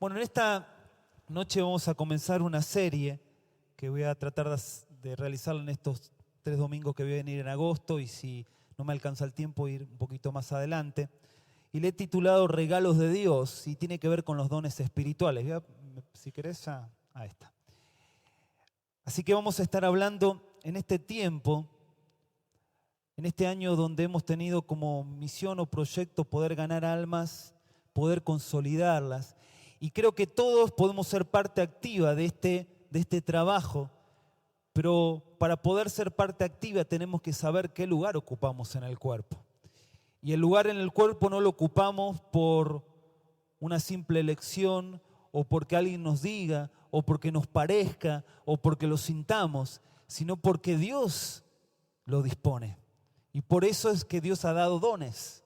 Bueno, en esta noche vamos a comenzar una serie que voy a tratar de realizarla en estos 3 domingos que voy a venir en agosto, y si no me alcanza el tiempo, ir un poquito más adelante. Y le he titulado Regalos de Dios, y tiene que ver con los dones espirituales. Si querés, ya a esta. Así que vamos a estar hablando en este tiempo, en este año donde hemos tenido como misión o proyecto poder ganar almas, poder consolidarlas. Y creo que todos podemos ser parte activa de este trabajo, pero para poder ser parte activa tenemos que saber qué lugar ocupamos en el cuerpo. Y el lugar en el cuerpo no lo ocupamos por una simple elección, o porque alguien nos diga, o porque nos parezca, o porque lo sintamos, sino porque Dios lo dispone. Y por eso es que Dios ha dado dones,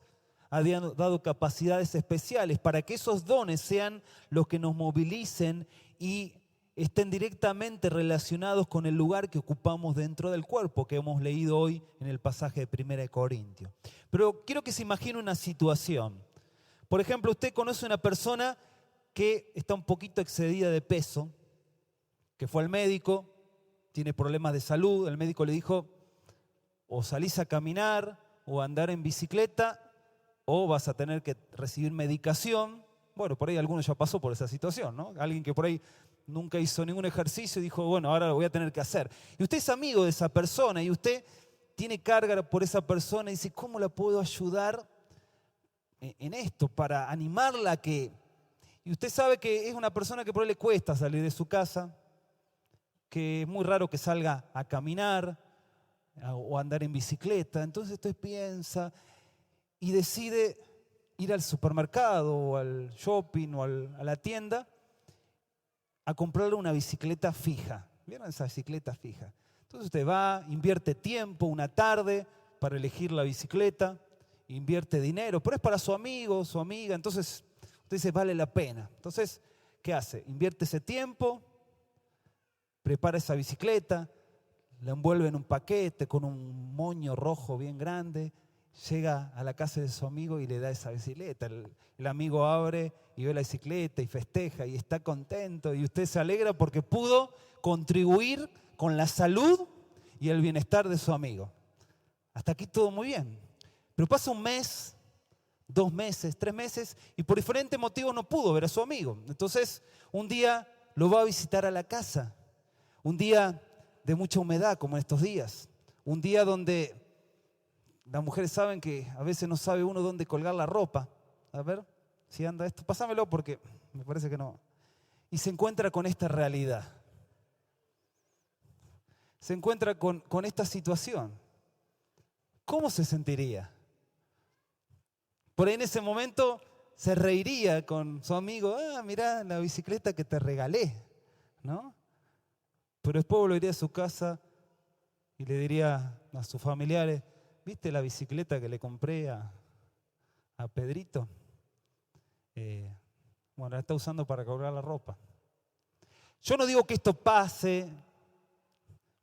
ha dado capacidades especiales para que esos dones sean los que nos movilicen y estén directamente relacionados con el lugar que ocupamos dentro del cuerpo, que hemos leído hoy en el pasaje de 1 Corintios. Pero quiero que se imagine una situación. Por ejemplo, usted conoce a una persona que está un poquito excedida de peso, que fue al médico, tiene problemas de salud, el médico le dijo: o salís a caminar o a andar en bicicleta, o vas a tener que recibir medicación. Bueno, por ahí alguno ya pasó por esa situación, ¿no? Alguien que por ahí nunca hizo ningún ejercicio y dijo: bueno, ahora lo voy a tener que hacer. Y usted es amigo de esa persona y usted tiene carga por esa persona y dice: ¿cómo la puedo ayudar en esto para animarla a que...? Y usted sabe que es una persona que por ahí le cuesta salir de su casa, que es muy raro que salga a caminar o andar en bicicleta. Entonces usted piensa y decide ir al supermercado o al shopping o a la tienda a comprarle una bicicleta fija. ¿Vieron esa bicicleta fija? Entonces usted va, invierte tiempo, una tarde para elegir la bicicleta, invierte dinero, pero es para su amigo, su amiga. Entonces usted dice: vale la pena. Entonces, ¿qué hace? Invierte ese tiempo, prepara esa bicicleta, la envuelve en un paquete con un moño rojo bien grande, llega a la casa de su amigo y le da esa bicicleta. El amigo abre y ve la bicicleta y festeja y está contento, y usted se alegra porque pudo contribuir con la salud y el bienestar de su amigo. Hasta aquí todo muy bien. Pero pasa un mes, 2 meses, 3 meses, y por diferentes motivos no pudo ver a su amigo. Entonces, un día lo va a visitar a la casa. Un día de mucha humedad, como estos días. Un día donde las mujeres saben que a veces no sabe uno dónde colgar la ropa. A ver si anda esto. Pásamelo porque me parece que no. Y se encuentra con esta realidad. Se encuentra con esta situación. ¿Cómo se sentiría? Por ahí en ese momento se reiría con su amigo: ah, mirá la bicicleta que te regalé, ¿no? Pero después volvería a su casa y le diría a sus familiares: ¿viste la bicicleta que le compré a Pedrito? Bueno, la está usando para colgar la ropa. Yo no digo que esto pase.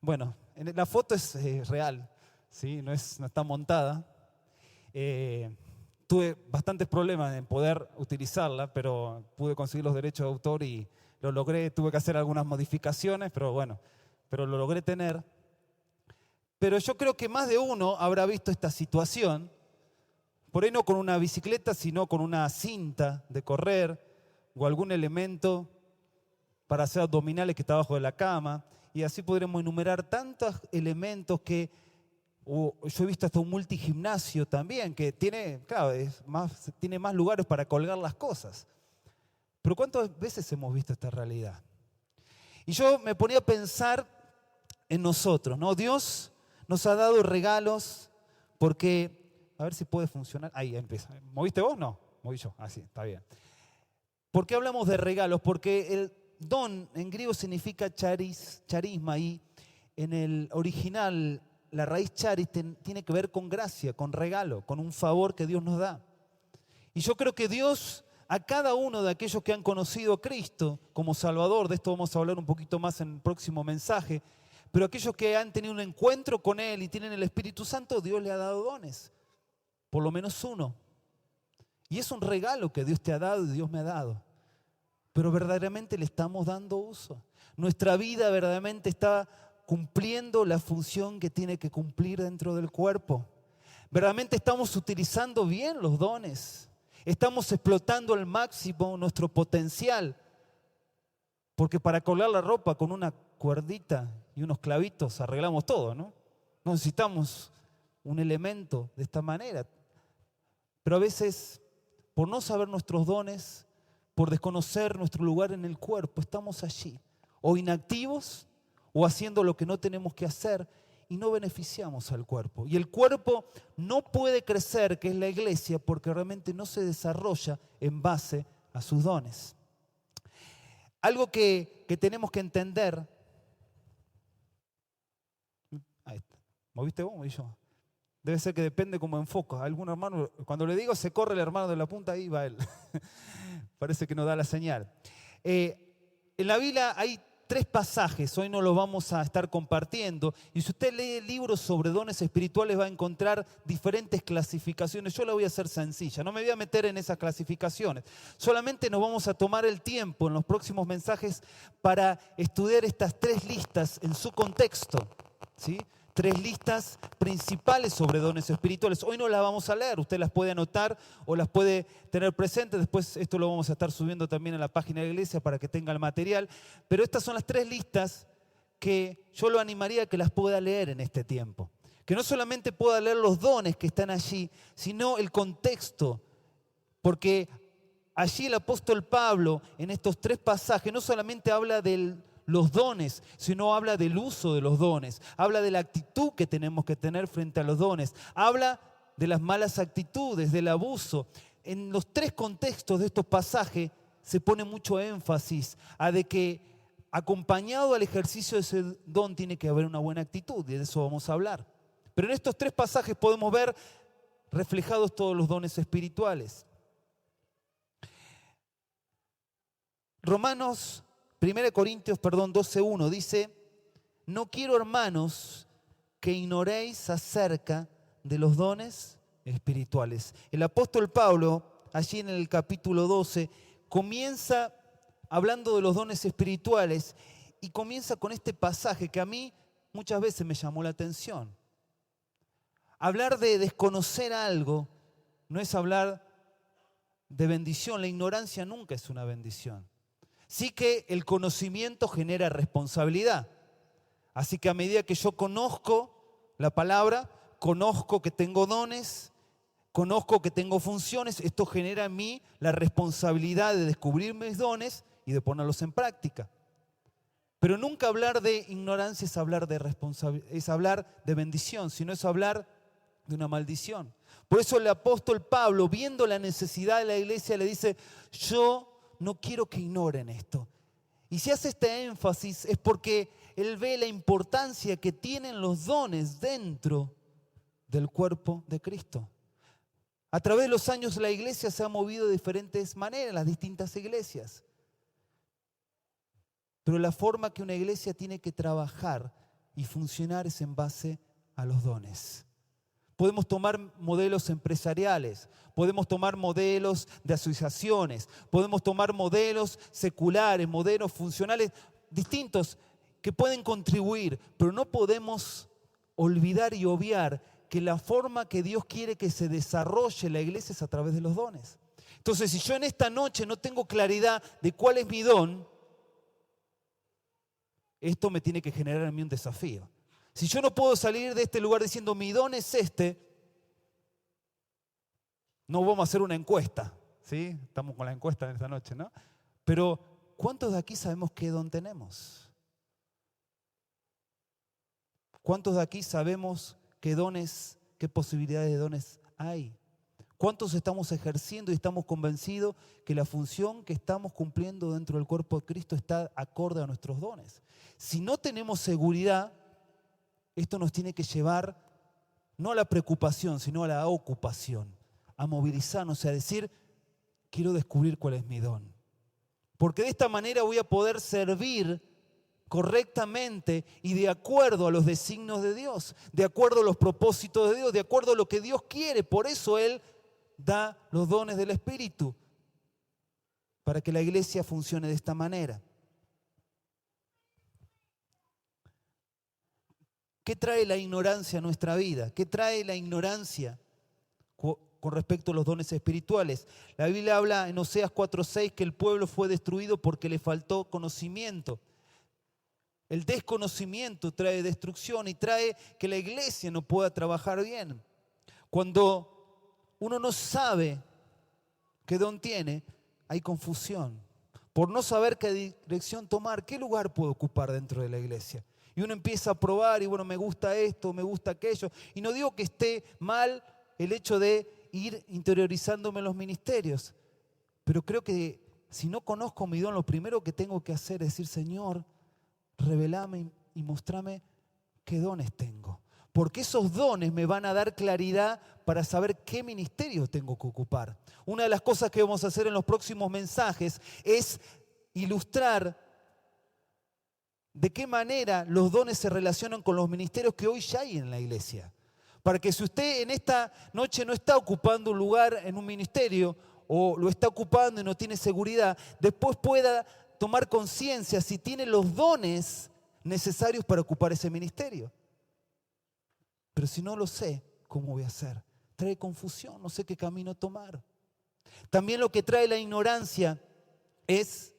Bueno, la foto es real, ¿sí? No está montada. Tuve bastantes problemas en poder utilizarla, pero pude conseguir los derechos de autor y lo logré. Tuve que hacer algunas modificaciones, pero bueno, pero lo logré tener. Pero yo creo que más de uno habrá visto esta situación, por ahí no con una bicicleta, sino con una cinta de correr o algún elemento para hacer abdominales que está abajo de la cama. Y así podremos enumerar tantos elementos que... yo he visto hasta un multigimnasio también, que tiene, claro, tiene más lugares para colgar las cosas. Pero ¿cuántas veces hemos visto esta realidad? Y yo me ponía a pensar en nosotros, ¿no? Dios nos ha dado regalos porque, a ver si puede funcionar. Ahí empieza. ¿Moviste vos? No, moví yo. Así, está bien. ¿Por qué hablamos de regalos? Porque el don en griego significa charisma, y en el original la raíz charis tiene que ver con gracia, con regalo, con un favor que Dios nos da. Y yo creo que Dios, a cada uno de aquellos que han conocido a Cristo como Salvador, de esto vamos a hablar un poquito más en el próximo mensaje, pero aquellos que han tenido un encuentro con Él y tienen el Espíritu Santo, Dios le ha dado dones, por lo menos uno. Y es un regalo que Dios te ha dado y Dios me ha dado. pero verdaderamente le estamos dando uso. Nuestra vida verdaderamente está cumpliendo la función que tiene que cumplir dentro del cuerpo. Verdaderamente estamos utilizando bien los dones. Estamos explotando al máximo nuestro potencial. Porque para colgar la ropa con una cuerdita y unos clavitos arreglamos todo, ¿no? No necesitamos un elemento de esta manera. Pero a veces, por no saber nuestros dones, por desconocer nuestro lugar en el cuerpo, estamos allí, o inactivos, o haciendo lo que no tenemos que hacer, y no beneficiamos al cuerpo. Y el cuerpo no puede crecer, que es la iglesia, porque realmente no se desarrolla en base a sus dones. Algo que tenemos que entender. Ahí está. ¿Moviste vos o moví yo? Debe ser que depende cómo enfocas. Algún hermano, cuando le digo se corre el hermano de la punta, ahí va él. Parece que no da la señal. En la Biblia hay 3 pasajes, hoy no los vamos a estar compartiendo, y si usted lee libros sobre dones espirituales va a encontrar diferentes clasificaciones. Yo la voy a hacer sencilla, no me voy a meter en esas clasificaciones, solamente nos vamos a tomar el tiempo en los próximos mensajes para estudiar estas 3 listas en su contexto, ¿sí? 3 listas principales sobre dones espirituales. Hoy no las vamos a leer, usted las puede anotar o las puede tener presentes. Después esto lo vamos a estar subiendo también a la página de la iglesia para que tenga el material. Pero estas son las 3 listas que yo lo animaría a que las pueda leer en este tiempo. Que no solamente pueda leer los dones que están allí, sino el contexto. Porque allí el apóstol Pablo, en estos 3 pasajes, no solamente habla de los dones, sino habla del uso de los dones, habla de la actitud que tenemos que tener frente a los dones, habla de las malas actitudes, del abuso. En los 3 contextos de estos pasajes se pone mucho énfasis a de que acompañado al ejercicio de ese don tiene que haber una buena actitud, y de eso vamos a hablar. Pero en estos 3 pasajes podemos ver reflejados todos los dones espirituales. 1 Corintios 12:1 dice: no quiero, hermanos, que ignoréis acerca de los dones espirituales. El apóstol Pablo, allí en el capítulo 12, comienza hablando de los dones espirituales y comienza con este pasaje que a mí muchas veces me llamó la atención. Hablar de desconocer algo no es hablar de bendición. La ignorancia nunca es una bendición. Sí que el conocimiento genera responsabilidad. Así que a medida que yo conozco la palabra, conozco que tengo dones, conozco que tengo funciones, esto genera en mí la responsabilidad de descubrir mis dones y de ponerlos en práctica. Pero nunca hablar de ignorancia es hablar de responsabilidad, es hablar de bendición, sino es hablar de una maldición. Por eso el apóstol Pablo, viendo la necesidad de la iglesia, le dice: yo no quiero que ignoren esto. Y si hace este énfasis es porque él ve la importancia que tienen los dones dentro del cuerpo de Cristo. A través de los años la iglesia se ha movido de diferentes maneras, las distintas iglesias. Pero la forma que una iglesia tiene que trabajar y funcionar es en base a los dones. Podemos tomar modelos empresariales, podemos tomar modelos de asociaciones, podemos tomar modelos seculares, modelos funcionales distintos que pueden contribuir, pero no podemos olvidar y obviar que la forma que Dios quiere que se desarrolle la iglesia es a través de los dones. Entonces, si yo en esta noche no tengo claridad de cuál es mi don, esto me tiene que generar en mí un desafío. Si yo no puedo salir de este lugar diciendo mi don es este, no vamos a hacer una encuesta, ¿sí? Estamos con la encuesta en esta noche, ¿no? Pero ¿cuántos de aquí sabemos qué don tenemos? ¿Cuántos de aquí sabemos qué dones, qué posibilidades de dones hay? ¿Cuántos estamos ejerciendo y estamos convencidos que la función que estamos cumpliendo dentro del cuerpo de Cristo está acorde a nuestros dones? Si no tenemos seguridad, esto nos tiene que llevar no a la preocupación, sino a la ocupación, a movilizarnos, a decir: quiero descubrir cuál es mi don. Porque de esta manera voy a poder servir correctamente y de acuerdo a los designios de Dios, de acuerdo a los propósitos de Dios, de acuerdo a lo que Dios quiere. Por eso Él da los dones del Espíritu. para que la iglesia funcione de esta manera. ¿Qué trae la ignorancia a nuestra vida? ¿Qué trae la ignorancia con respecto a los dones espirituales? La Biblia habla en Oseas 4:6 que el pueblo fue destruido porque le faltó conocimiento. El desconocimiento trae destrucción y trae que la iglesia no pueda trabajar bien. Cuando uno no sabe qué don tiene, hay confusión. Por no saber qué dirección tomar, qué lugar puedo ocupar dentro de la iglesia. Y uno empieza a probar y bueno, me gusta esto, me gusta aquello. Y no digo que esté mal el hecho de ir interiorizándome en los ministerios. Pero creo que si no conozco mi don, lo primero que tengo que hacer es decir, Señor, revelame y mostrame qué dones tengo. Porque esos dones me van a dar claridad para saber qué ministerio tengo que ocupar. Una de las cosas que vamos a hacer en los próximos mensajes es ilustrar de qué manera los dones se relacionan con los ministerios que hoy ya hay en la iglesia. Para que si usted en esta noche no está ocupando un lugar en un ministerio o lo está ocupando y no tiene seguridad, después pueda tomar conciencia si tiene los dones necesarios para ocupar ese ministerio. Pero si no lo sé, ¿cómo voy a hacer? Trae confusión, no sé qué camino tomar. También lo que trae la ignorancia es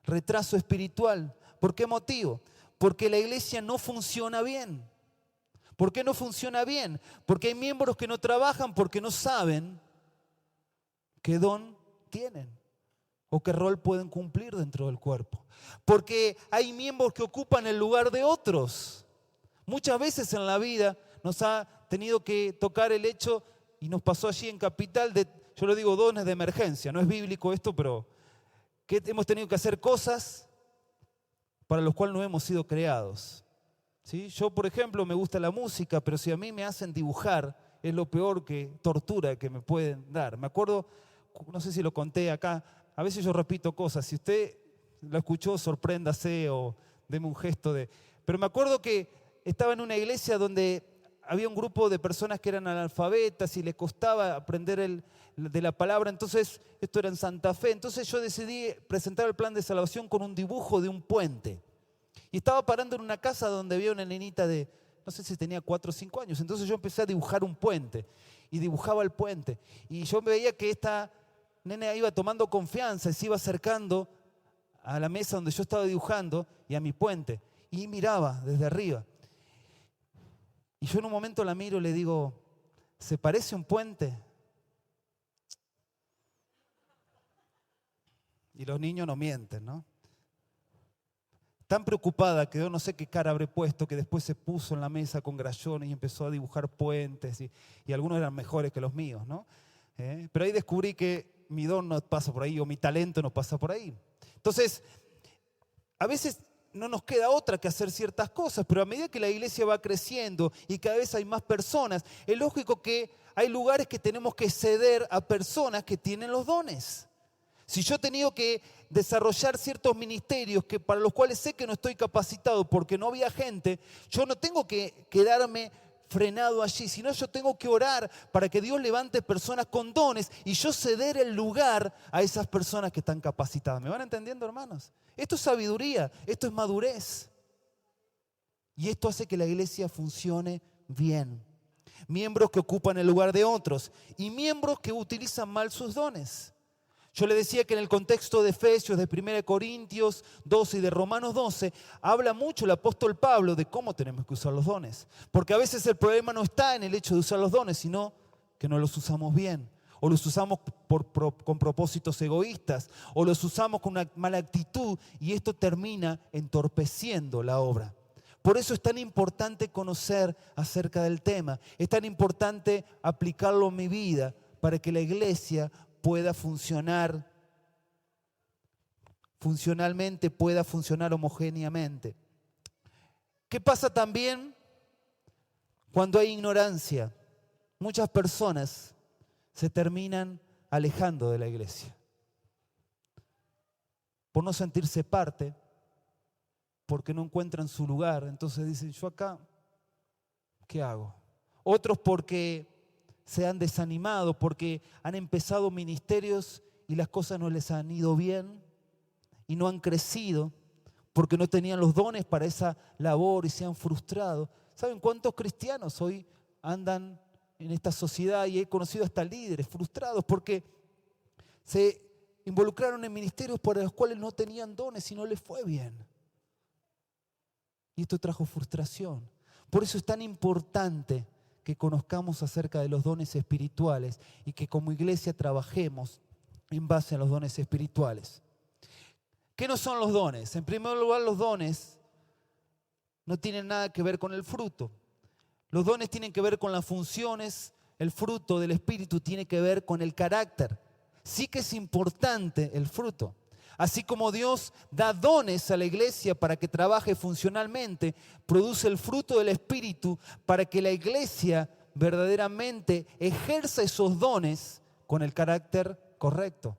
retraso espiritual. ¿Por qué motivo? Porque la iglesia no funciona bien. ¿Por qué no funciona bien? Porque hay miembros que no trabajan porque no saben qué don tienen o qué rol pueden cumplir dentro del cuerpo. Porque hay miembros que ocupan el lugar de otros. Muchas veces en la vida nos ha tenido que tocar el hecho, y nos pasó allí en Capital, yo lo digo dones de emergencia, no es bíblico esto, pero que hemos tenido que hacer cosas para las cuales no hemos sido creados. ¿Sí? Yo, por ejemplo, me gusta la música, pero si a mí me hacen dibujar, es lo peor que tortura que me pueden dar. Me acuerdo, no sé si lo conté acá, a veces yo repito cosas. Si usted lo escuchó, sorpréndase o deme un gesto de... Pero me acuerdo que estaba en una iglesia donde había un grupo de personas que eran analfabetas y les costaba aprender de la palabra. Entonces, esto era en Santa Fe. Entonces yo decidí presentar el plan de salvación con un dibujo de un puente. Y estaba parando en una casa donde había una nenita de, no sé si tenía 4 o 5 años. Entonces yo empecé a dibujar un puente y dibujaba el puente. Y yo veía que esta nena iba tomando confianza y se iba acercando a la mesa donde yo estaba dibujando y a mi puente. Y miraba desde arriba. Y yo en un momento la miro y le digo, ¿se parece un puente? Y los niños no mienten, ¿no? Tan preocupada que yo no sé qué cara habré puesto, que después se puso en la mesa con crayones y empezó a dibujar puentes y algunos eran mejores que los míos, ¿no? Pero ahí descubrí que mi don no pasa por ahí o mi talento no pasa por ahí. Entonces, a veces no nos queda otra que hacer ciertas cosas, pero a medida que la iglesia va creciendo y cada vez hay más personas, es lógico que hay lugares que tenemos que ceder a personas que tienen los dones. Si yo he tenido que desarrollar ciertos ministerios para los cuales sé que no estoy capacitado porque no había gente, yo no tengo que quedarme frenado allí, sino yo tengo que orar para que Dios levante personas con dones y yo ceder el lugar a esas personas que están capacitadas. ¿Me van entendiendo, hermanos? Esto es sabiduría, esto es madurez. Y esto hace que la iglesia funcione bien. Miembros que ocupan el lugar de otros y miembros que utilizan mal sus dones. Yo le decía que en el contexto de Efesios, de 1 Corintios 12 y de Romanos 12, habla mucho el apóstol Pablo de cómo tenemos que usar los dones. Porque a veces el problema no está en el hecho de usar los dones, sino que no los usamos bien. O los usamos con propósitos egoístas, o los usamos con una mala actitud, y esto termina entorpeciendo la obra. Por eso es tan importante conocer acerca del tema, es tan importante aplicarlo en mi vida para que la iglesia pueda funcionar funcionalmente, pueda funcionar homogéneamente. ¿Qué pasa también cuando hay ignorancia? Muchas personas se terminan alejando de la iglesia por no sentirse parte, porque no encuentran su lugar. Entonces dicen, yo acá, ¿qué hago? Otros porque se han desanimado, porque han empezado ministerios y las cosas no les han ido bien y no han crecido porque no tenían los dones para esa labor y se han frustrado. ¿Saben cuántos cristianos hoy andan en esta sociedad? Y he conocido hasta líderes frustrados porque se involucraron en ministerios para los cuales no tenían dones y no les fue bien. Y esto trajo frustración. Por eso es tan importante que conozcamos acerca de los dones espirituales y que como iglesia trabajemos en base a los dones espirituales. ¿Qué no son los dones? En primer lugar, los dones no tienen nada que ver con el fruto. Los dones tienen que ver con las funciones, el fruto del Espíritu tiene que ver con el carácter. Sí que es importante el fruto. Así como Dios da dones a la iglesia para que trabaje funcionalmente, produce el fruto del Espíritu para que la iglesia verdaderamente ejerza esos dones con el carácter correcto.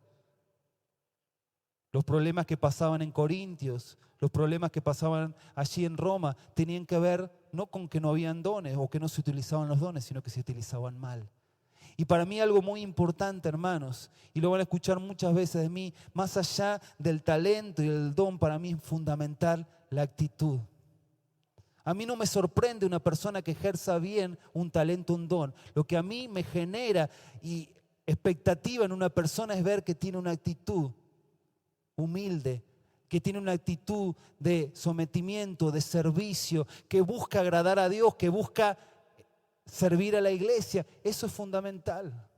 Los problemas que pasaban en Corintios, los problemas que pasaban allí en Roma, tenían que ver no con que no habían dones o que no se utilizaban los dones, sino que se utilizaban mal. Y para mí algo muy importante, hermanos, y lo van a escuchar muchas veces de mí, más allá del talento y del don, para mí es fundamental la actitud. A mí no me sorprende una persona que ejerza bien un talento, un don. Lo que a mí me genera y expectativa en una persona es ver que tiene una actitud humilde, que tiene una actitud de sometimiento, de servicio, que busca agradar a Dios, que busca servir a la iglesia. Eso es fundamental.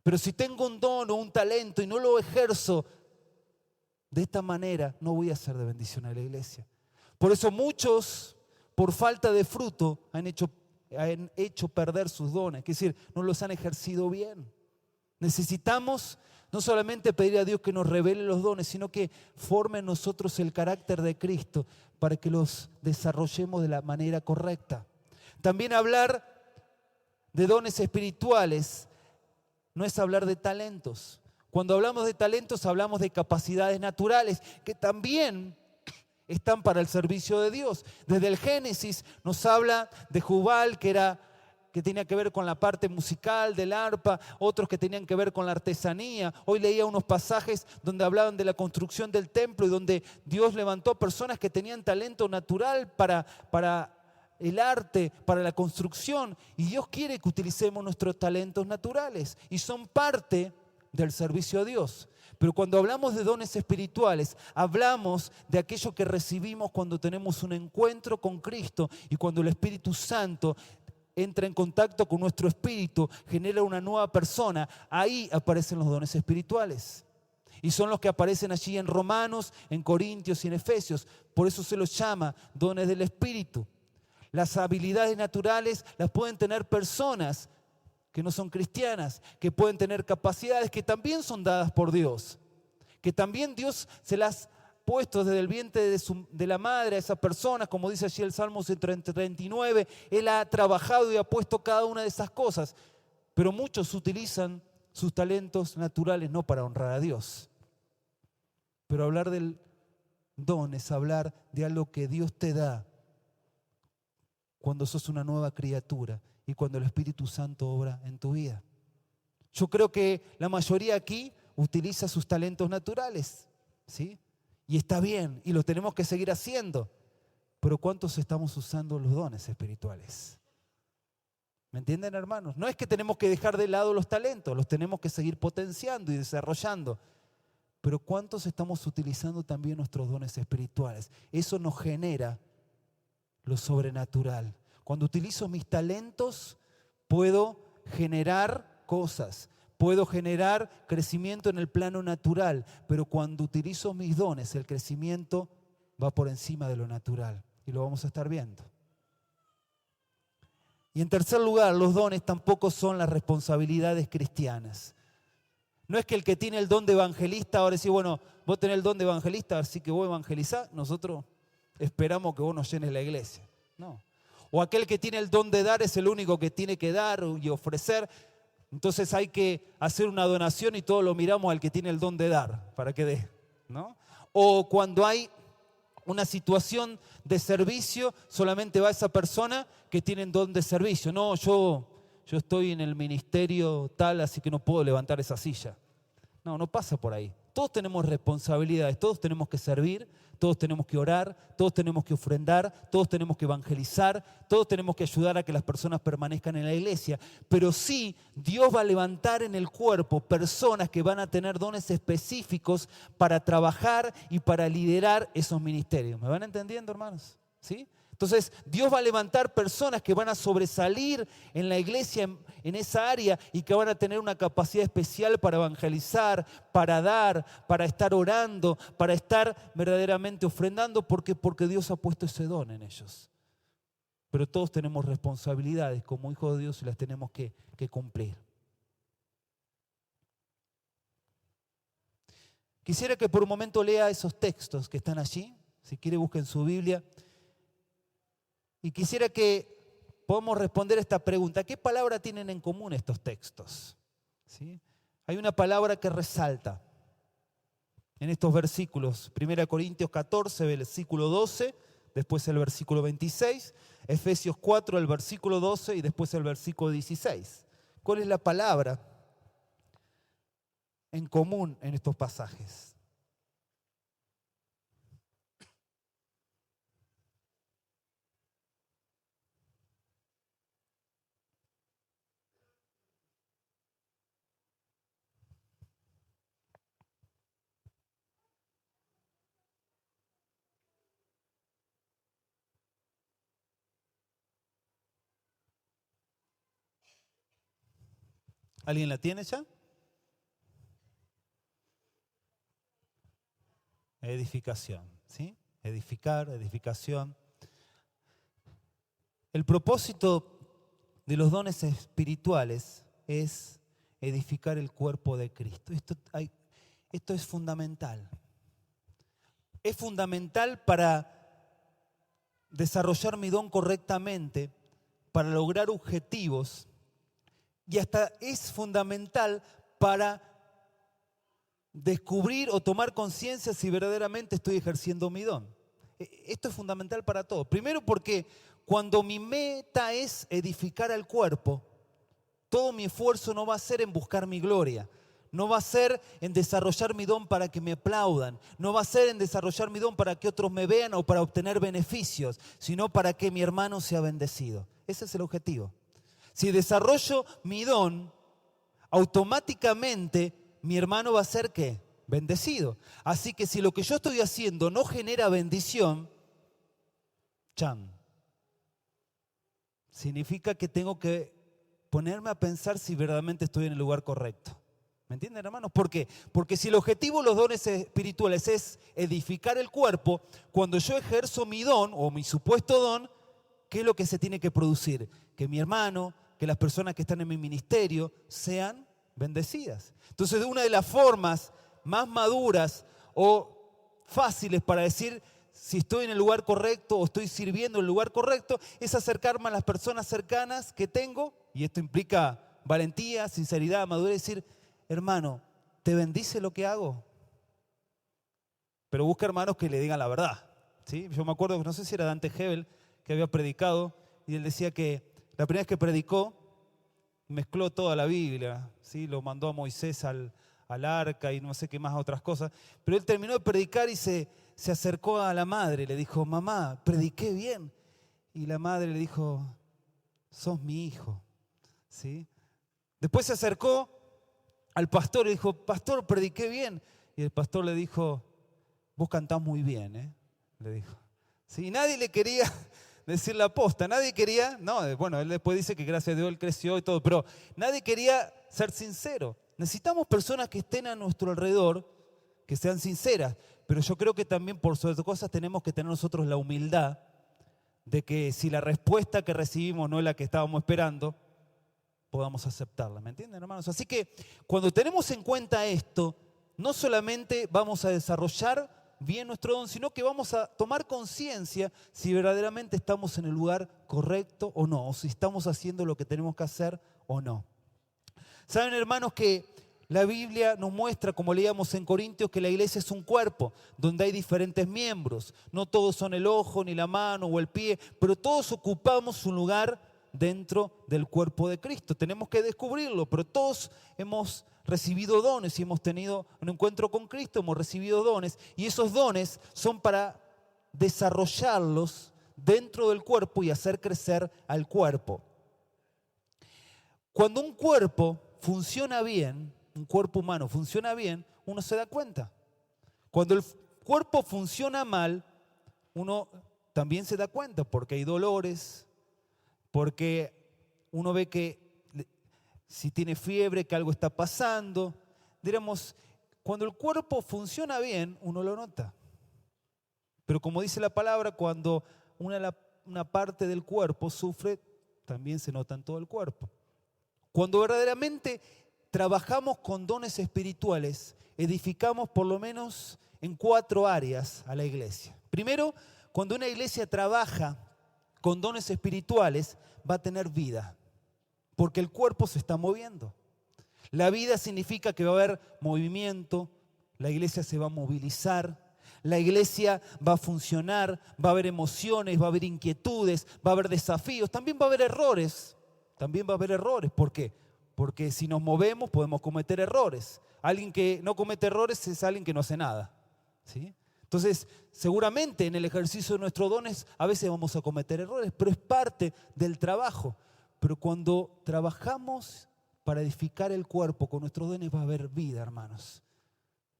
Pero si tengo un don o un talento y no lo ejerzo de esta manera, no voy a ser de bendición a la iglesia. Por eso muchos, por falta de fruto, han hecho perder sus dones. Es decir, no los han ejercido bien. Necesitamos no solamente pedir a Dios que nos revele los dones, sino que forme en nosotros el carácter de Cristo para que los desarrollemos de la manera correcta. También hablar de dones espirituales no es hablar de talentos. Cuando hablamos de talentos hablamos de capacidades naturales que también están para el servicio de Dios. Desde el Génesis nos habla de Jubal, que tenía que ver con la parte musical del arpa, otros que tenían que ver con la artesanía. Hoy leía unos pasajes donde hablaban de la construcción del templo y donde Dios levantó personas que tenían talento natural para el arte, para la construcción. Y Dios quiere que utilicemos nuestros talentos naturales y son parte del servicio a Dios. Pero cuando hablamos de dones espirituales, hablamos de aquello que recibimos cuando tenemos un encuentro con Cristo y cuando el Espíritu Santo entra en contacto con nuestro espíritu, genera una nueva persona. Ahí aparecen los dones espirituales. Y son los que aparecen allí en Romanos, en Corintios y en Efesios. Por eso se los llama dones del Espíritu. Las habilidades naturales las pueden tener personas que no son cristianas, que pueden tener capacidades que también son dadas por Dios, que también Dios se las puesto desde el vientre de la madre a esas personas, como dice allí el Salmo 139, Él ha trabajado y ha puesto cada una de esas cosas, pero muchos utilizan sus talentos naturales no para honrar a Dios. Pero hablar del don es hablar de algo que Dios te da cuando sos una nueva criatura y cuando el Espíritu Santo obra en tu vida. Yo creo que la mayoría aquí utiliza sus talentos naturales, ¿sí? Y está bien, y lo tenemos que seguir haciendo. Pero ¿cuántos estamos usando los dones espirituales? ¿Me entienden, hermanos? No es que tenemos que dejar de lado los talentos, los tenemos que seguir potenciando y desarrollando. Pero ¿cuántos estamos utilizando también nuestros dones espirituales? Eso nos genera lo sobrenatural. Cuando utilizo mis talentos, puedo generar cosas. Puedo generar crecimiento en el plano natural, pero cuando utilizo mis dones, el crecimiento va por encima de lo natural. Y lo vamos a estar viendo. Y en tercer lugar, los dones tampoco son las responsabilidades cristianas. No es que el que tiene el don de evangelista ahora dice, bueno, vos tenés el don de evangelista, así que vos evangelizás, nosotros esperamos que vos nos llenes la iglesia. No. O aquel que tiene el don de dar es el único que tiene que dar y ofrecer. Entonces hay que hacer una donación y todos lo miramos al que tiene el don de dar, para que dé, ¿no? O cuando hay una situación de servicio, solamente va esa persona que tiene el don de servicio. No, yo estoy en el ministerio tal, así que no puedo levantar esa silla. No, no pasa por ahí. Todos tenemos responsabilidades, todos tenemos que servir, todos tenemos que orar, todos tenemos que ofrendar, todos tenemos que evangelizar, todos tenemos que ayudar a que las personas permanezcan en la iglesia. Pero sí, Dios va a levantar en el cuerpo personas que van a tener dones específicos para trabajar y para liderar esos ministerios. ¿Me van entendiendo, hermanos? ¿Sí? Entonces, Dios va a levantar personas que van a sobresalir en la iglesia en esa área y que van a tener una capacidad especial para evangelizar, para dar, para estar orando, para estar verdaderamente ofrendando, porque Dios ha puesto ese don en ellos. Pero todos tenemos responsabilidades como hijos de Dios y las tenemos que cumplir. Quisiera que por un momento lea esos textos que están allí. Si quiere, busquen su Biblia. Y quisiera que podamos responder esta pregunta. ¿Qué palabra tienen en común estos textos? ¿Sí? Hay una palabra que resalta en estos versículos. 1 Corintios 14, versículo 12, después el versículo 26. Efesios 4, el versículo 12 y después el versículo 16. ¿Cuál es la palabra en común en estos pasajes? ¿Alguien la tiene ya? Edificación, ¿sí? Edificar, edificación. El propósito de los dones espirituales es edificar el cuerpo de Cristo. Esto es fundamental. Es fundamental para desarrollar mi don correctamente, para lograr objetivos, y hasta es fundamental para descubrir o tomar conciencia si verdaderamente estoy ejerciendo mi don. Esto es fundamental para todo. Primero porque cuando mi meta es edificar al cuerpo, todo mi esfuerzo no va a ser en buscar mi gloria, no va a ser en desarrollar mi don para que me aplaudan, no va a ser en desarrollar mi don para que otros me vean o para obtener beneficios, sino para que mi hermano sea bendecido. Ese es el objetivo. Si desarrollo mi don, automáticamente mi hermano va a ser ¿qué? Bendecido. Así que si lo que yo estoy haciendo no genera bendición, significa que tengo que ponerme a pensar si verdaderamente estoy en el lugar correcto. ¿Me entienden, hermanos? ¿Por qué? Porque si el objetivo de los dones espirituales es edificar el cuerpo, cuando yo ejerzo mi don o mi supuesto don, ¿qué es lo que se tiene que producir? Que mi hermano, que las personas que están en mi ministerio sean bendecidas. Entonces, una de las formas más maduras o fáciles para decir si estoy en el lugar correcto o estoy sirviendo en el lugar correcto es acercarme a las personas cercanas que tengo, y esto implica valentía, sinceridad, madurez, decir, hermano, ¿te bendice lo que hago? Pero busca hermanos que le digan la verdad, ¿sí? Yo me acuerdo, no sé si era Dante Hebel, que había predicado, y él decía que la primera vez que predicó, mezcló toda la Biblia, ¿sí? Lo mandó a Moisés al arca y no sé qué más otras cosas. Pero él terminó de predicar y se acercó a la madre, le dijo, mamá, prediqué bien. Y la madre le dijo, sos mi hijo, ¿sí? Después se acercó al pastor y dijo, pastor, prediqué bien. Y el pastor le dijo, vos cantás muy bien, ¿eh? Le dijo. ¿Sí? Y nadie le quería decir la posta, nadie quería, no, bueno, él después dice que gracias a Dios él creció y todo, pero nadie quería ser sincero. Necesitamos personas que estén a nuestro alrededor, que sean sinceras, pero yo creo que también por sobre cosas tenemos que tener nosotros la humildad de que si la respuesta que recibimos no es la que estábamos esperando, podamos aceptarla, ¿me entienden, hermanos? Así que cuando tenemos en cuenta esto, no solamente vamos a desarrollar bien nuestro don, sino que vamos a tomar conciencia si verdaderamente estamos en el lugar correcto o no, o si estamos haciendo lo que tenemos que hacer o no. Saben, hermanos, que la Biblia nos muestra, como leíamos en Corintios, que la iglesia es un cuerpo donde hay diferentes miembros. No todos son el ojo, ni la mano o el pie, pero todos ocupamos un lugar dentro del cuerpo de Cristo. Tenemos que descubrirlo, pero todos hemos recibido dones y hemos tenido un encuentro con Cristo, hemos recibido dones y esos dones son para desarrollarlos dentro del cuerpo y hacer crecer al cuerpo. Cuando un cuerpo funciona bien, un cuerpo humano funciona bien, uno se da cuenta. Cuando el cuerpo funciona mal, uno también se da cuenta porque hay dolores, porque uno ve que si tiene fiebre, que algo está pasando. Diríamos, cuando el cuerpo funciona bien, uno lo nota. Pero como dice la palabra, cuando una parte del cuerpo sufre, también se nota en todo el cuerpo. Cuando verdaderamente trabajamos con dones espirituales, edificamos por lo menos en 4 áreas a la iglesia. Primero, cuando una iglesia trabaja con dones espirituales, va a tener vida, porque el cuerpo se está moviendo. La vida significa que va a haber movimiento, la iglesia se va a movilizar, la iglesia va a funcionar, va a haber emociones, va a haber inquietudes, va a haber desafíos, también va a haber errores. ¿Por qué? Porque si nos movemos podemos cometer errores. Alguien que no comete errores es alguien que no hace nada, ¿sí? Entonces, seguramente en el ejercicio de nuestros dones a veces vamos a cometer errores, pero es parte del trabajo. Pero cuando trabajamos para edificar el cuerpo con nuestros dones va a haber vida, hermanos.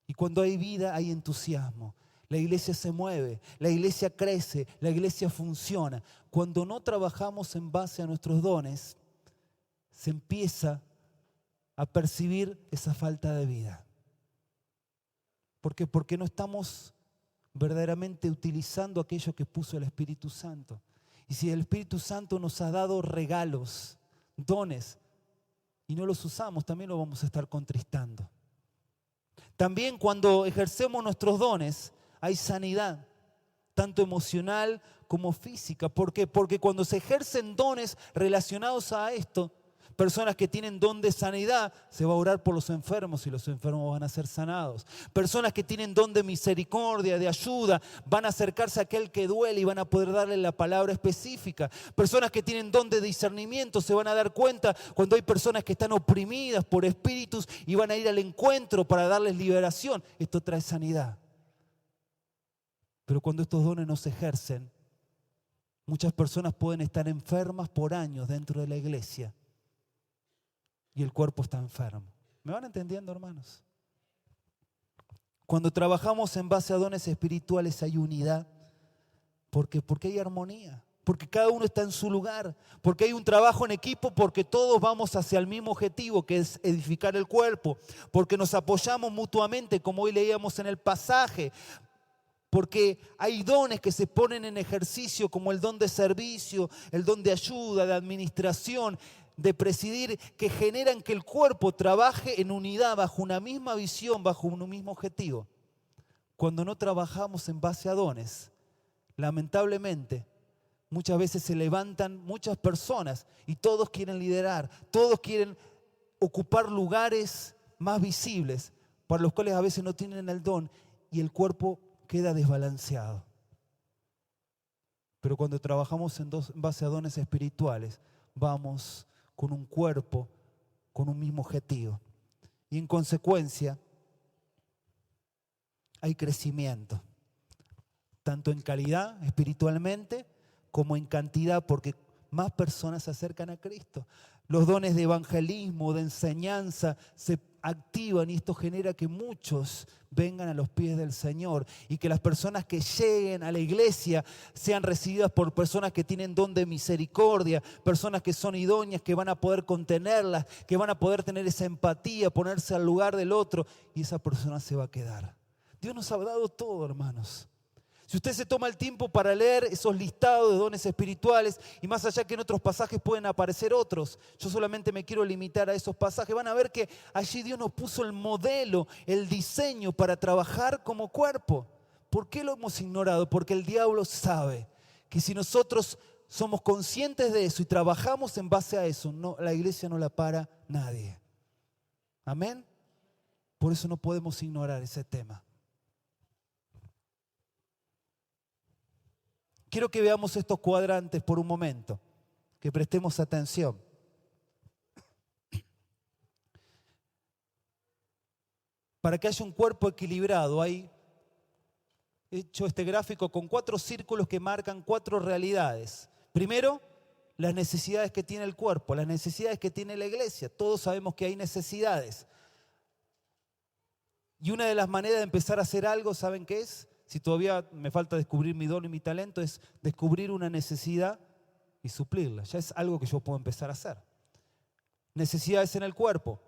Y cuando hay vida hay entusiasmo. La iglesia se mueve, la iglesia crece, la iglesia funciona. Cuando no trabajamos en base a nuestros dones, se empieza a percibir esa falta de vida. ¿Por qué? Porque no estamos verdaderamente utilizando aquello que puso el Espíritu Santo. Y si el Espíritu Santo nos ha dado regalos, dones, y no los usamos, también lo vamos a estar contristando. También cuando ejercemos nuestros dones, hay sanidad, tanto emocional como física. ¿Por qué? Porque cuando se ejercen dones relacionados a esto, personas que tienen don de sanidad, se va a orar por los enfermos y los enfermos van a ser sanados. Personas que tienen don de misericordia, de ayuda, van a acercarse a aquel que duele y van a poder darle la palabra específica. Personas que tienen don de discernimiento se van a dar cuenta cuando hay personas que están oprimidas por espíritus y van a ir al encuentro para darles liberación. Esto trae sanidad. Pero cuando estos dones no se ejercen, muchas personas pueden estar enfermas por años dentro de la iglesia. Y el cuerpo está enfermo. ¿Me van entendiendo, hermanos? Cuando trabajamos en base a dones espirituales hay unidad. ¿Por qué? Porque hay armonía. Porque cada uno está en su lugar. Porque hay un trabajo en equipo. Porque todos vamos hacia el mismo objetivo, que es edificar el cuerpo. Porque nos apoyamos mutuamente, como hoy leíamos en el pasaje. Porque hay dones que se ponen en ejercicio, como el don de servicio, el don de ayuda, de administración, de presidir, que generan que el cuerpo trabaje en unidad, bajo una misma visión, bajo un mismo objetivo. Cuando no trabajamos en base a dones, lamentablemente, muchas veces se levantan muchas personas y todos quieren liderar, todos quieren ocupar lugares más visibles, para los cuales a veces no tienen el don y el cuerpo queda desbalanceado. Pero cuando trabajamos en base a dones espirituales, vamos con un cuerpo, con un mismo objetivo. Y en consecuencia, hay crecimiento, tanto en calidad espiritualmente como en cantidad, porque más personas se acercan a Cristo. Los dones de evangelismo, de enseñanza se activan y esto genera que muchos vengan a los pies del Señor y que las personas que lleguen a la iglesia sean recibidas por personas que tienen don de misericordia, personas que son idóneas, que van a poder contenerlas, que van a poder tener esa empatía, ponerse al lugar del otro y esa persona se va a quedar. Dios nos ha dado todo, hermanos. Si usted se toma el tiempo para leer esos listados de dones espirituales, y más allá que en otros pasajes pueden aparecer otros, yo solamente me quiero limitar a esos pasajes, van a ver que allí Dios nos puso el modelo, el diseño para trabajar como cuerpo. ¿Por qué lo hemos ignorado? Porque el diablo sabe que si nosotros somos conscientes de eso y trabajamos en base a eso, no, la iglesia no la para nadie. Amén. Por eso no podemos ignorar ese tema. Quiero que veamos estos cuadrantes por un momento. que prestemos atención. Para que haya un cuerpo equilibrado, he hecho este gráfico con 4 círculos que marcan 4 realidades. Primero, las necesidades que tiene el cuerpo, las necesidades que tiene la iglesia. Todos sabemos que hay necesidades. Y una de las maneras de empezar a hacer algo, ¿saben qué es? Si todavía me falta descubrir mi don y mi talento, es descubrir una necesidad y suplirla. Ya es algo que yo puedo empezar a hacer. Necesidades en el cuerpo.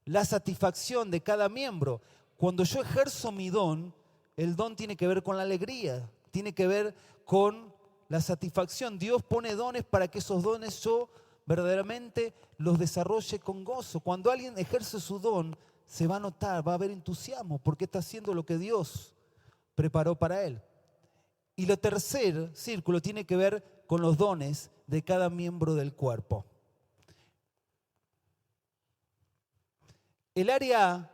La satisfacción de cada miembro. Cuando yo ejerzo mi don, el don tiene que ver con la alegría, tiene que ver con la satisfacción. Dios pone dones para que esos dones yo verdaderamente los desarrolle con gozo. Cuando alguien ejerce su don, se va a notar, va a haber entusiasmo, porque está haciendo lo que Dios preparó para él. Y el tercer círculo tiene que ver con los dones de cada miembro del cuerpo. El área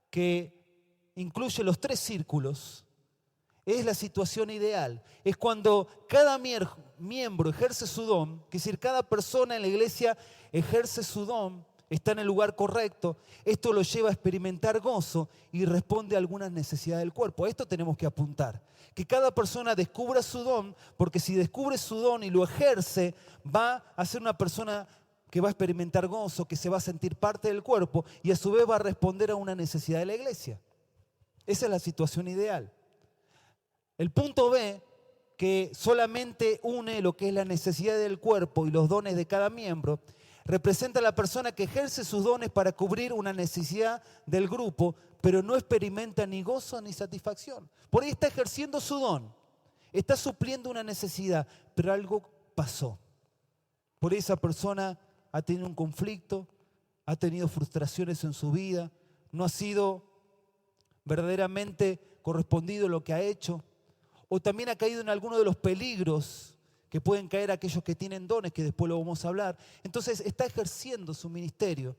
que incluye los 3 círculos es la situación ideal. Es cuando cada miembro ejerce su don, es decir, cada persona en la iglesia ejerce su don, está en el lugar correcto. Esto lo lleva a experimentar gozo y responde a algunas necesidades del cuerpo. A esto tenemos que apuntar. Que cada persona descubra su don, porque si descubre su don y lo ejerce, va a ser una persona que va a experimentar gozo, que se va a sentir parte del cuerpo y a su vez va a responder a una necesidad de la iglesia. Esa es la situación ideal. El punto B, que solamente une lo que es la necesidad del cuerpo y los dones de cada miembro, representa a la persona que ejerce sus dones para cubrir una necesidad del grupo, pero no experimenta ni gozo ni satisfacción. Por ahí está ejerciendo su don, está supliendo una necesidad, pero algo pasó. Por ahí esa persona ha tenido un conflicto, ha tenido frustraciones en su vida, no ha sido verdaderamente correspondido lo que ha hecho, o también ha caído en alguno de los peligros que pueden caer aquellos que tienen dones, que después lo vamos a hablar. Entonces está ejerciendo su ministerio,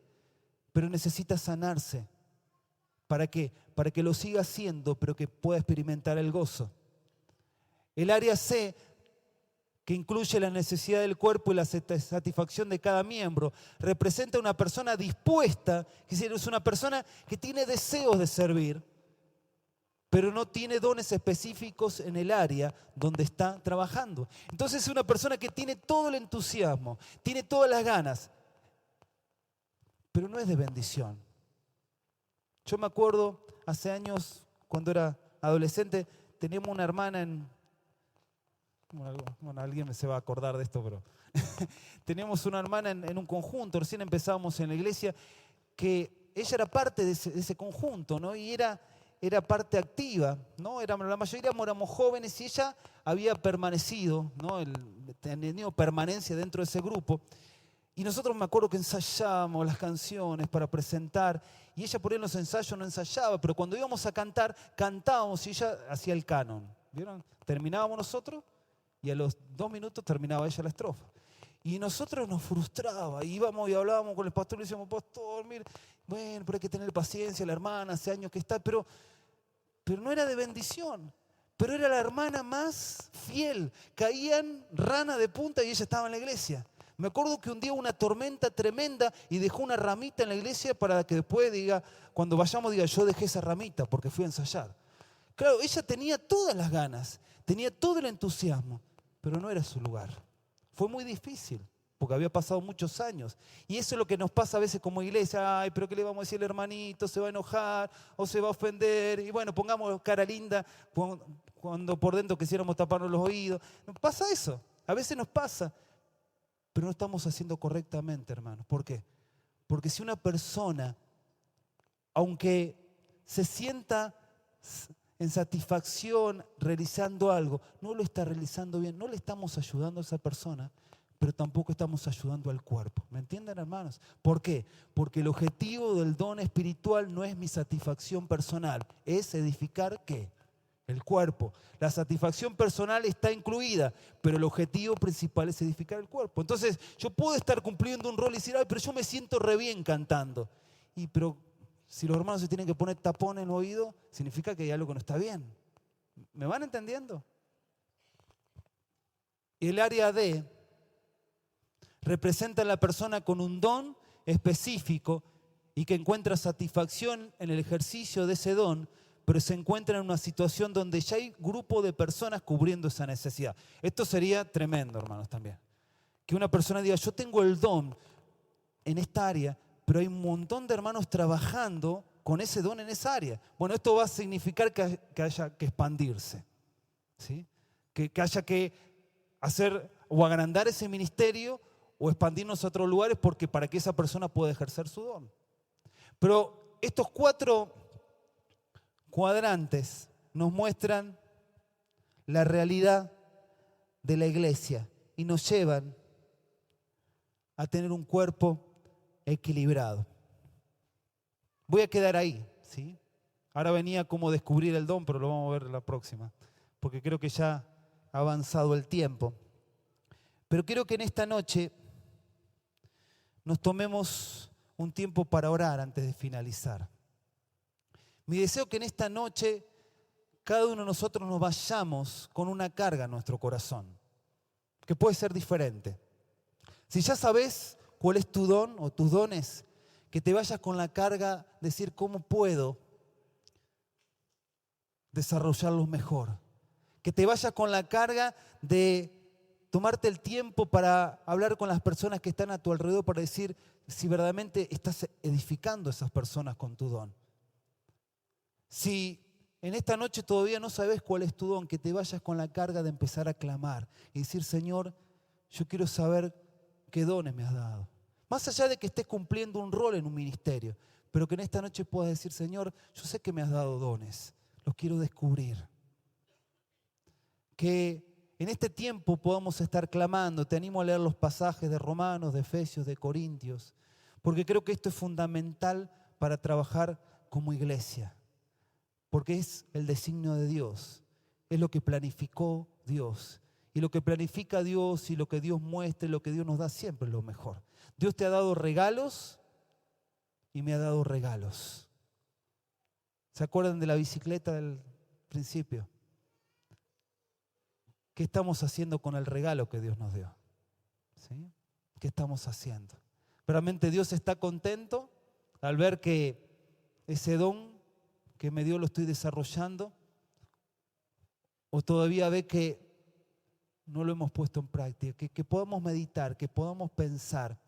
pero necesita sanarse. ¿Para qué? Para que lo siga haciendo, pero que pueda experimentar el gozo. El área C, que incluye la necesidad del cuerpo y la satisfacción de cada miembro, representa una persona dispuesta, es decir, es una persona que tiene deseos de servir, pero no tiene dones específicos en el área donde está trabajando. Entonces es una persona que tiene todo el entusiasmo, tiene todas las ganas, pero no es de bendición. Yo me acuerdo hace años, cuando era adolescente, teníamos una hermana bueno, alguien se va a acordar de esto, pero teníamos una hermana en un conjunto, recién empezábamos en la iglesia, que ella era parte de ese conjunto, ¿no? Y era parte activa, ¿no? La mayoría éramos jóvenes y ella había permanecido, ¿no? Tenido permanencia dentro de ese grupo. Y nosotros me acuerdo que ensayábamos las canciones para presentar, y ella por ahí en los ensayos no ensayaba, pero cuando íbamos a cantar, cantábamos y ella hacía el canon. ¿Vieron? Terminábamos nosotros y a los 2 minutos terminaba ella la estrofa. Y nosotros nos frustraba, íbamos y hablábamos con el pastor y le decíamos, pastor, mire, bueno, pero hay que tener paciencia, la hermana hace años que está, pero no era de bendición, pero era la hermana más fiel. Caían rana de punta y ella estaba en la iglesia. Me acuerdo que un día hubo una tormenta tremenda y dejó una ramita en la iglesia para que después diga, cuando vayamos diga, yo dejé esa ramita porque fui a ensayar. Claro, ella tenía todas las ganas, tenía todo el entusiasmo, pero no era su lugar. Fue muy difícil, porque había pasado muchos años. Y eso es lo que nos pasa a veces como iglesia. Ay, pero ¿qué le vamos a decir al hermanito? ¿Se va a enojar o se va a ofender? Y bueno, pongamos cara linda cuando por dentro quisiéramos taparnos los oídos. Nos pasa eso, a veces nos pasa, pero no estamos haciendo correctamente, hermanos. ¿Por qué? Porque si una persona, aunque se sienta en satisfacción realizando algo, no lo está realizando bien, no le estamos ayudando a esa persona, pero tampoco estamos ayudando al cuerpo. ¿Me entienden, hermanos? ¿Por qué? Porque el objetivo del don espiritual no es mi satisfacción personal, es edificar ¿qué? El cuerpo. La satisfacción personal está incluida, pero el objetivo principal es edificar el cuerpo. Entonces, yo puedo estar cumpliendo un rol y decir, ay, pero yo me siento re bien cantando. Pero si los hermanos se tienen que poner tapón en el oído, significa que hay algo que no está bien. ¿Me van entendiendo? El área D Representan a la persona con un don específico y que encuentra satisfacción en el ejercicio de ese don, pero se encuentra en una situación donde ya hay grupo de personas cubriendo esa necesidad. Esto sería tremendo, hermanos, también. Que una persona diga, yo tengo el don en esta área, pero hay un montón de hermanos trabajando con ese don en esa área. Bueno, esto va a significar que haya que expandirse, ¿sí? Que haya que hacer o agrandar ese ministerio o expandirnos a otros lugares para que esa persona pueda ejercer su don. Pero estos 4 cuadrantes nos muestran la realidad de la iglesia y nos llevan a tener un cuerpo equilibrado. Voy a quedar ahí, ¿sí? Ahora venía cómo descubrir el don, pero lo vamos a ver la próxima, porque creo que ya ha avanzado el tiempo. Pero quiero que en esta noche nos tomemos un tiempo para orar antes de finalizar. Mi deseo es que en esta noche cada uno de nosotros nos vayamos con una carga en nuestro corazón, que puede ser diferente. Si ya sabes cuál es tu don o tus dones, que te vayas con la carga de decir cómo puedo desarrollarlos mejor. Que te vayas con la carga de tomarte el tiempo para hablar con las personas que están a tu alrededor para decir si verdaderamente estás edificando a esas personas con tu don. Si en esta noche todavía no sabes cuál es tu don, que te vayas con la carga de empezar a clamar y decir, Señor, yo quiero saber qué dones me has dado. Más allá de que estés cumpliendo un rol en un ministerio, pero que en esta noche puedas decir, Señor, yo sé que me has dado dones, los quiero descubrir. Que en este tiempo podamos estar clamando. Te animo a leer los pasajes de Romanos, de Efesios, de Corintios, porque creo que esto es fundamental para trabajar como iglesia, porque es el designio de Dios, es lo que planificó Dios. Y lo que planifica Dios y lo que Dios muestra y lo que Dios nos da siempre es lo mejor. Dios te ha dado regalos y me ha dado regalos. ¿Se acuerdan de la bicicleta del principio? ¿Qué estamos haciendo con el regalo que Dios nos dio? ¿Sí? ¿Qué estamos haciendo? ¿Realmente Dios está contento al ver que ese don que me dio lo estoy desarrollando? ¿O todavía ve que no lo hemos puesto en práctica? Que podamos meditar, que podamos pensar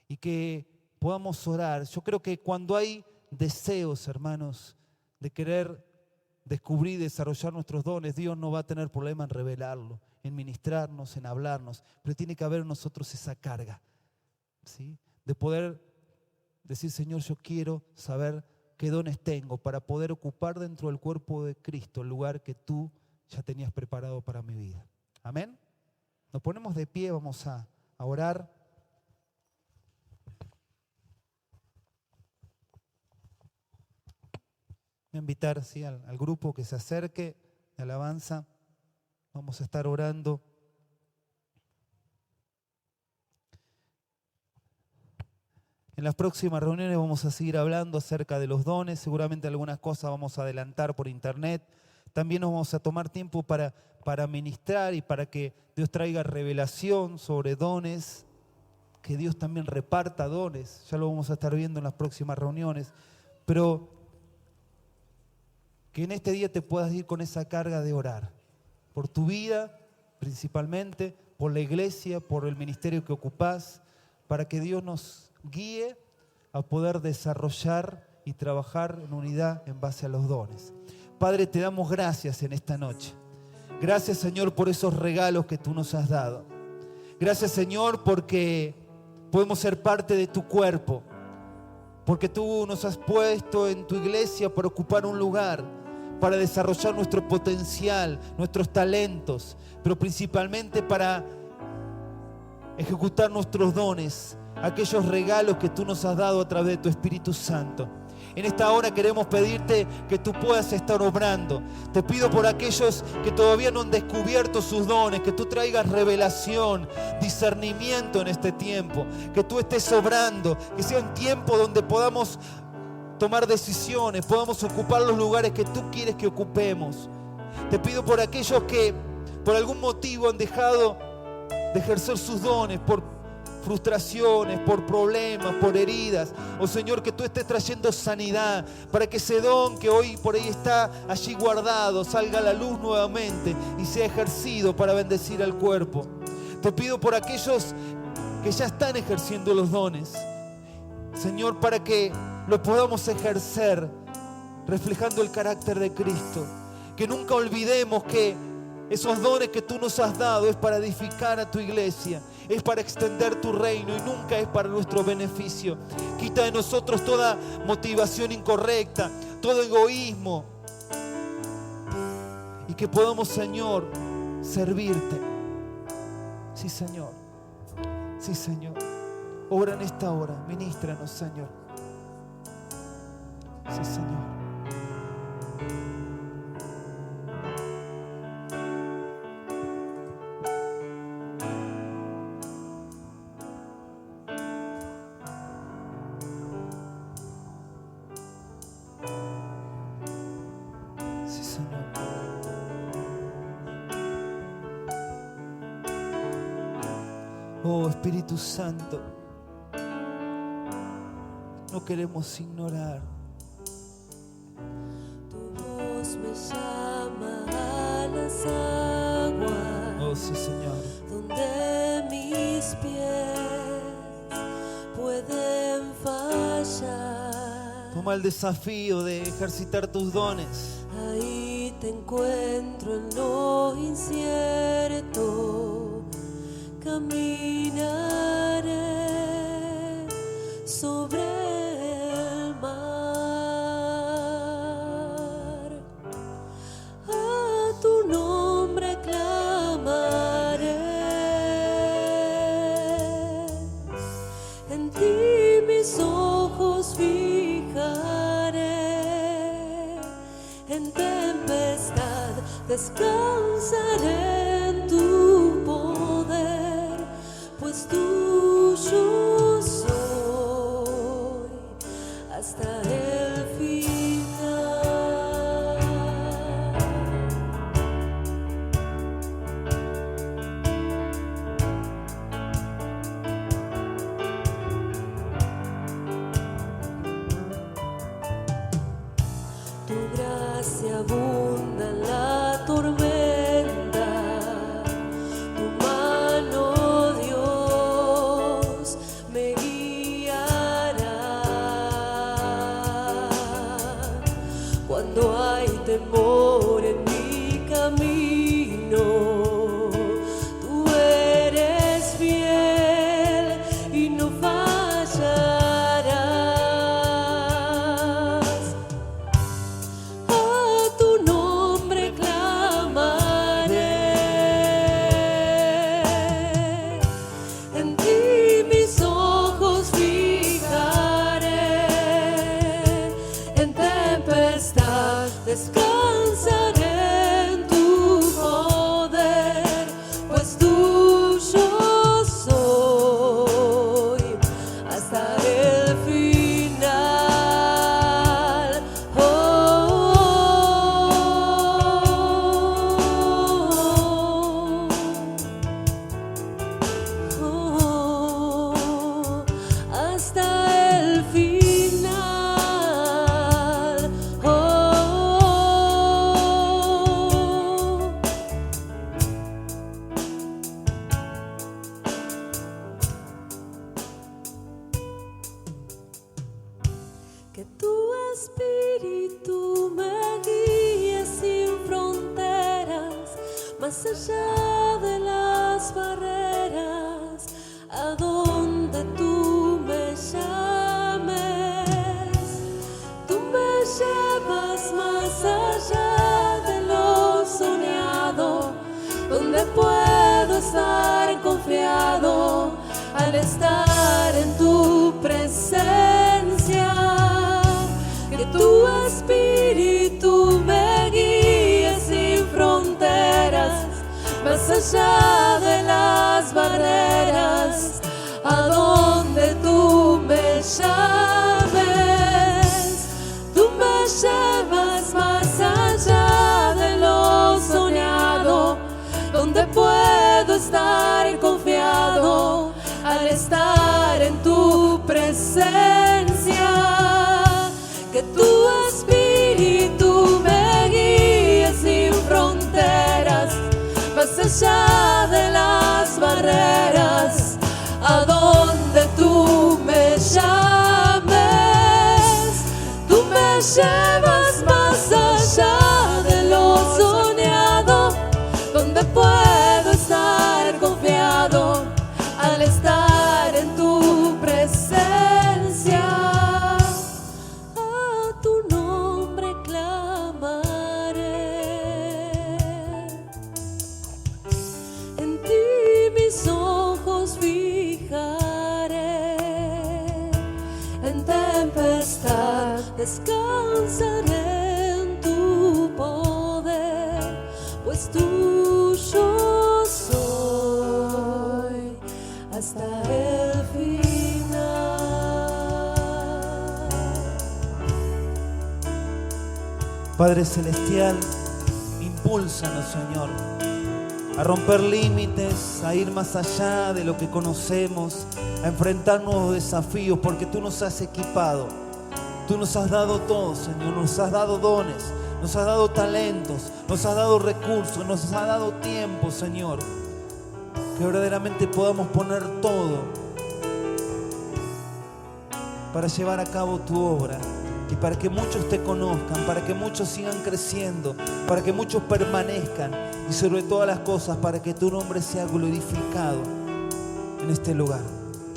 y que podamos orar. Yo creo que cuando hay deseos, hermanos, de querer descubrir y desarrollar nuestros dones, Dios no va a tener problema en revelarlo, en ministrarnos, en hablarnos, pero tiene que haber en nosotros esa carga, ¿sí? De poder decir, Señor, yo quiero saber qué dones tengo para poder ocupar dentro del cuerpo de Cristo el lugar que tú ya tenías preparado para mi vida. Amén. Nos ponemos de pie, vamos a orar. Voy a invitar, ¿sí?, al grupo que se acerque de alabanza. Vamos a estar orando. En las próximas reuniones vamos a seguir hablando acerca de los dones. Seguramente algunas cosas vamos a adelantar por internet. También nos vamos a tomar tiempo para ministrar y para que Dios traiga revelación sobre dones, que Dios también reparta dones. Ya lo vamos a estar viendo en las próximas reuniones. Pero que en este día te puedas ir con esa carga de orar. Por tu vida, principalmente, por la iglesia, por el ministerio que ocupás, para que Dios nos guíe a poder desarrollar y trabajar en unidad en base a los dones. Padre, te damos gracias en esta noche. Gracias, Señor, por esos regalos que tú nos has dado. Gracias, Señor, porque podemos ser parte de tu cuerpo, porque tú nos has puesto en tu iglesia para ocupar un lugar, para desarrollar nuestro potencial, nuestros talentos, pero principalmente para ejecutar nuestros dones, aquellos regalos que tú nos has dado a través de tu Espíritu Santo. En esta hora queremos pedirte que tú puedas estar obrando. Te pido por aquellos que todavía no han descubierto sus dones, que tú traigas revelación, discernimiento en este tiempo, que tú estés obrando, que sea un tiempo donde podamos tomar decisiones, podamos ocupar los lugares que tú quieres que ocupemos. Te pido por aquellos que por algún motivo han dejado de ejercer sus dones, por frustraciones, por problemas, por heridas. Oh Señor, que tú estés trayendo sanidad para que ese don que hoy por ahí está allí guardado salga a la luz nuevamente y sea ejercido para bendecir al cuerpo. Te pido por aquellos que ya están ejerciendo los dones, Señor, para que los podamos ejercer reflejando el carácter de Cristo. Que nunca olvidemos que esos dones que tú nos has dado es para edificar a tu iglesia, es para extender tu reino y nunca es para nuestro beneficio. Quita de nosotros toda motivación incorrecta, todo egoísmo, y que podamos, Señor, servirte. Sí, Señor. Sí, Señor. Obra en esta hora, ministranos, Señor. Sí, Señor. Sí, Señor. Oh, Espíritu Santo, no queremos ignorar. Tu voz me llama a las aguas. Oh, sí, Señor. Donde mis pies pueden fallar. Toma el desafío de ejercitar tus dones. Ahí te encuentro en lo incierto. Caminaré sobre el mar. A tu nombre clamaré. En ti mis ojos fijaré. En tempestad descansaré en tu poder, pues tuyo soy hasta el final. Tu gracia abunda en la tormenta, tu mano, Dios, me guiará. Cuando hay temor en mi camino, tú eres fiel y no fallarás. A tu nombre clamaré. En ti mis ojos fijaré. En tempestad descansaré en tu poder, pues tuyo soy hasta el final. Oh, oh, oh, hasta el final. Oh, que tu espíritu me guíe sin fronteras, más allá de las barreras, a donde tú me llames. Tú me llevas más allá de lo soñado, donde puedo estar confiado al estar en tu presencia. Que tu espíritu me guíe sin fronteras, más allá de las barreras, a donde tú me llames. Tú me llevas más allá de lo soñado, donde puedo estar confiado al estar descansaré en tu poder, pues tuyo soy hasta el final. Padre Celestial, impúlsanos, Señor, a romper límites, a ir más allá de lo que conocemos, a enfrentar nuevos desafíos, porque tú nos has equipado. Tú nos has dado todo, Señor, nos has dado dones, nos has dado talentos, nos has dado recursos, nos has dado tiempo, Señor. Que verdaderamente podamos poner todo para llevar a cabo tu obra y para que muchos te conozcan, para que muchos sigan creciendo, para que muchos permanezcan y sobre todas las cosas para que tu nombre sea glorificado en este lugar.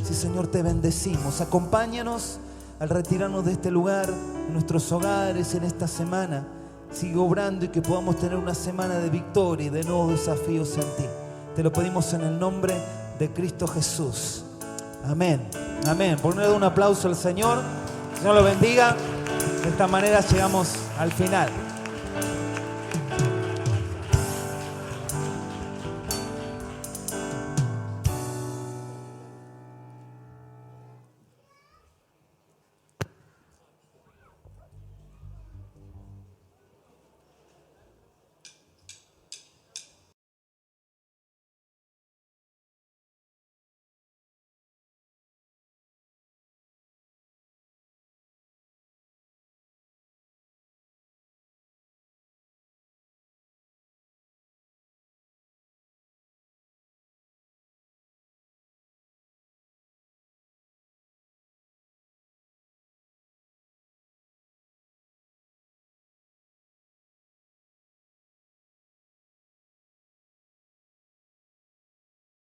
Sí, Señor, te bendecimos. Acompáñanos al retirarnos de este lugar, en nuestros hogares, en esta semana. Sigue obrando y que podamos tener una semana de victoria y de nuevos desafíos en ti. Te lo pedimos en el nombre de Cristo Jesús. Amén. Amén. Ponle un aplauso al Señor. Que el Señor lo bendiga. De esta manera llegamos al final.